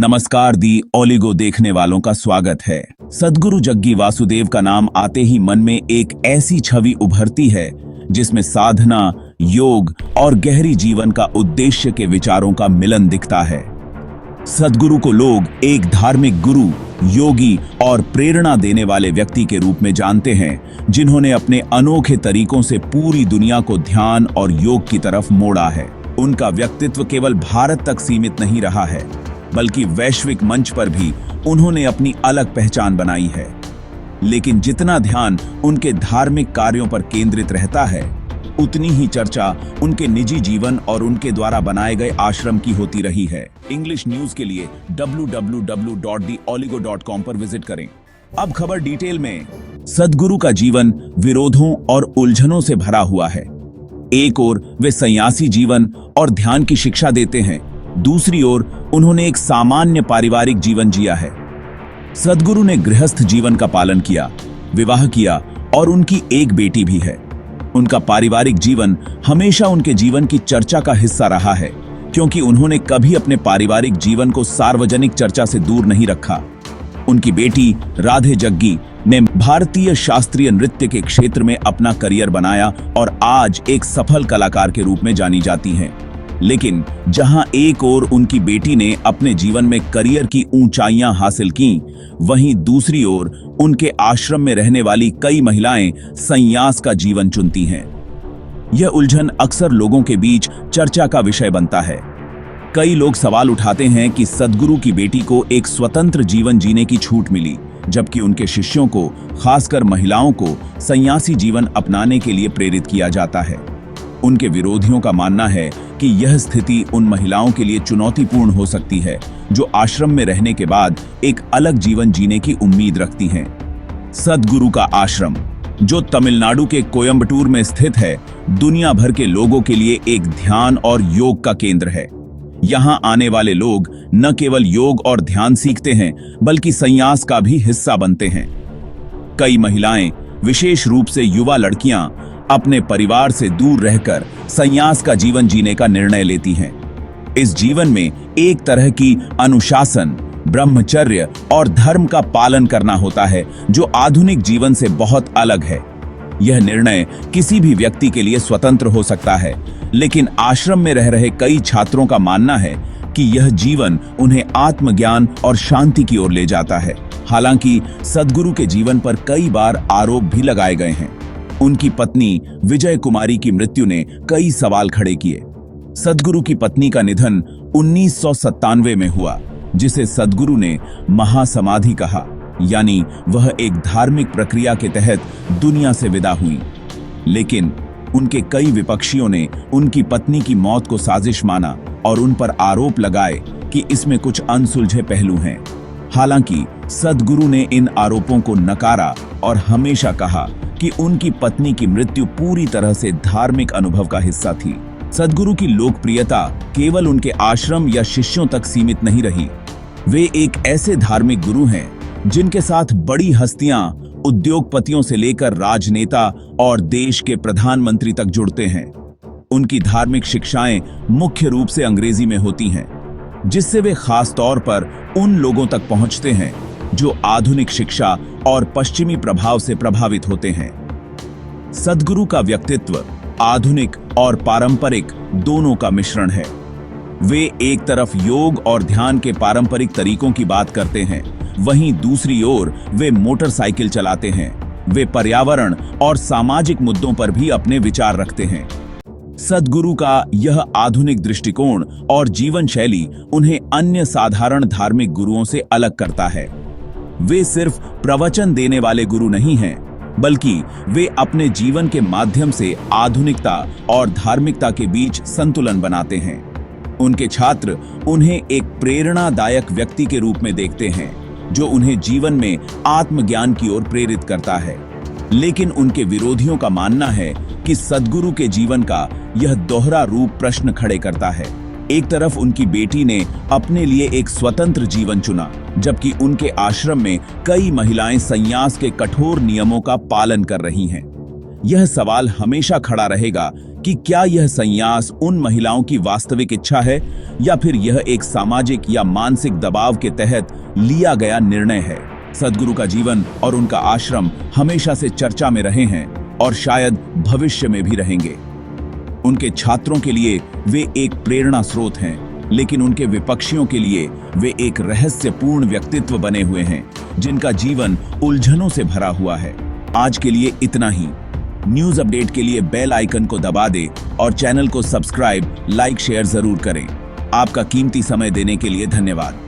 नमस्कार दी ओलिगो देखने वालों का स्वागत है। सद्गुरु जग्गी वासुदेव का नाम आते ही मन में एक ऐसी छवि उभरती है जिसमें साधना, योग और गहरी जीवन का उद्देश्य के विचारों का मिलन दिखता है। सद्गुरु को लोग एक धार्मिक गुरु, योगी और प्रेरणा देने वाले व्यक्ति के रूप में जानते हैं, जिन्होंने अपने अनोखे तरीकों से पूरी दुनिया को ध्यान और योग की तरफ मोड़ा है। उनका व्यक्तित्व केवल भारत तक सीमित नहीं रहा है, बल्कि वैश्विक मंच पर भी उन्होंने अपनी अलग पहचान बनाई है। लेकिन जितना ध्यान उनके धार्मिक कार्यों पर केंद्रित रहता है, उतनी ही चर्चा उनके निजी जीवन और उनके द्वारा बनाए गए आश्रम की होती रही है। इंग्लिश न्यूज के लिए www.theoligo.com पर विजिट करें। अब खबर डिटेल में। सद्गुरु का जीवन विरोधों और उलझनों से भरा हुआ है। एक ओर वे सन्यासी जीवन और ध्यान की शिक्षा देते हैं, दूसरी ओर उन्होंने एक सामान्य पारिवारिक जीवन जिया है। सद्गुरु ने गृहस्थ जीवन का पालन किया, विवाह किया और उनकी एक बेटी भी है। उनका पारिवारिक जीवन हमेशा उनके जीवन की चर्चा का हिस्सा रहा है, क्योंकि उन्होंने कभी अपने पारिवारिक जीवन को सार्वजनिक चर्चा से दूर नहीं रखा। उनकी बेटी राधे जग्गी ने भारतीय शास्त्रीय नृत्य के क्षेत्र में अपना करियर बनाया और आज एक सफल कलाकार के रूप में जानी जाती हैं। लेकिन जहां एक ओर उनकी बेटी ने अपने जीवन में करियर की ऊंचाइयां हासिल की, वहीं दूसरी ओर उनके आश्रम में रहने वाली कई महिलाएं संन्यास का जीवन चुनती हैं। यह उलझन अक्सर लोगों के बीच चर्चा का विषय बनता है। कई लोग सवाल उठाते हैं कि सद्गुरु की बेटी को एक स्वतंत्र जीवन जीने की छूट मिली, जबकि उनके शिष्यों को, खासकर महिलाओं को, सन्यासी जीवन अपनाने के लिए प्रेरित किया जाता है। उनके विरोधियों का मानना है कि यह स्थिति उन महिलाओं के लिए चुनौतीपूर्ण हो सकती है जो आश्रम में रहने के बाद एक अलग जीवन जीने की उम्मीद रखती हैं। सद्गुरु का आश्रम, जो तमिलनाडु के कोयम्बटूर में स्थित है, दुनिया भर के लोगों के लिए एक ध्यान और योग का केंद्र है। यहाँ आने वाले लोग न केवल योग और ध्यान सीखते हैं, बल्कि संन्यास का भी हिस्सा बनते हैं। कई महिलाएं, विशेष रूप से युवा लड़कियां, अपने परिवार से दूर रहकर संन्यास का जीवन जीने का निर्णय लेती हैं। इस जीवन में एक तरह की अनुशासन, ब्रह्मचर्य और धर्म का पालन करना होता है, जो आधुनिक जीवन से बहुत अलग है। यह निर्णय किसी भी व्यक्ति के लिए स्वतंत्र हो सकता है, लेकिन आश्रम में रह रहे कई छात्रों का मानना है कि यह जीवन उन्हें आत्मज्ञान और शांति की ओर ले जाता है। हालांकि सद्गुरु के जीवन पर कई बार आरोप भी लगाए गए हैं। उनकी पत्नी विजय कुमारी की मृत्यु ने कई सवाल खड़े किए। सद्गुरु की पत्नी का निधन 1997 में हुआ, जिसे सद्गुरु ने महासमाधि कहा, यानी वह एक धार्मिक प्रक्रिया के तहत दुनिया से विदा हुई। लेकिन उनके कई विपक्षियों ने उनकी पत्नी की मौत को साजिश माना और उन पर आरोप लगाए कि इसमें कुछ अनसुलझे पहलू हैं। हालांकि सद्गुरु ने इन आरोपों को नकारा और हमेशा कहा कि उनकी पत्नी की मृत्यु पूरी तरह से धार्मिक अनुभव का हिस्सा थी। सद्गुरु की लोकप्रियता केवल उनके आश्रम या शिष्यों तक सीमित नहीं रही। वे एक ऐसे धार्मिक गुरु हैं जिनके साथ बड़ी हस्तियां, उद्योगपतियों से लेकर राजनेता और देश के प्रधानमंत्री तक जुड़ते हैं। उनकी धार्मिक शिक्षाएं मुख्य रूप से अंग्रेजी में होती हैं, जिससे वे खास तौर पर उन लोगों तक पहुंचते हैं जो आधुनिक शिक्षा और पश्चिमी प्रभाव से प्रभावित होते हैं। सद्गुरु का व्यक्तित्व आधुनिक और पारंपरिक दोनों का मिश्रण है। वे एक तरफ योग और ध्यान के पारंपरिक तरीकों की बात करते हैं, वहीं दूसरी ओर वे मोटरसाइकिल चलाते हैं। वे पर्यावरण और सामाजिक मुद्दों पर भी अपने विचार रखते हैं। सद्गुरु का यह आधुनिक दृष्टिकोण और जीवन शैली उन्हें अन्य साधारण धार्मिक गुरुओं से अलग करता है। वे सिर्फ प्रवचन देने वाले गुरु नहीं हैं, बल्कि वे अपने जीवन के माध्यम से आधुनिकता और धार्मिकता के बीच संतुलन बनाते हैं। उनके छात्र उन्हें एक प्रेरणादायक व्यक्ति के रूप में देखते हैं, जो उन्हें जीवन में आत्मज्ञान की ओर प्रेरित करता है। लेकिन उनके विरोधियों का मानना है कि सद्गुरु के जीवन का यह दोहरा रूप प्रश्न खड़े करता है। एक तरफ उनकी बेटी ने अपने लिए एक स्वतंत्र जीवन चुना, जबकि उनके आश्रम में कई महिलाएं संन्यास के कठोर नियमों का पालन कर रही हैं। यह सवाल हमेशा खड़ा रहेगा कि क्या यह संन्यास उन महिलाओं की वास्तविक इच्छा है या फिर यह एक सामाजिक या मानसिक दबाव के तहत लिया गया निर्णय है। सद्गुरु का जीवन और उनका आश्रम हमेशा से चर्चा में रहे हैं और शायद भविष्य में भी रहेंगे। उनके छात्रों के लिए वे एक प्रेरणा स्रोत हैं, लेकिन उनके विपक्षियों के लिए वे एक रहस्यपूर्ण व्यक्तित्व बने हुए हैं जिनका जीवन उलझनों से भरा हुआ है। आज के लिए इतना ही। न्यूज अपडेट के लिए बेल आइकन को दबा दें और चैनल को सब्सक्राइब, लाइक, शेयर जरूर करें। आपका कीमती समय देने के लिए धन्यवाद।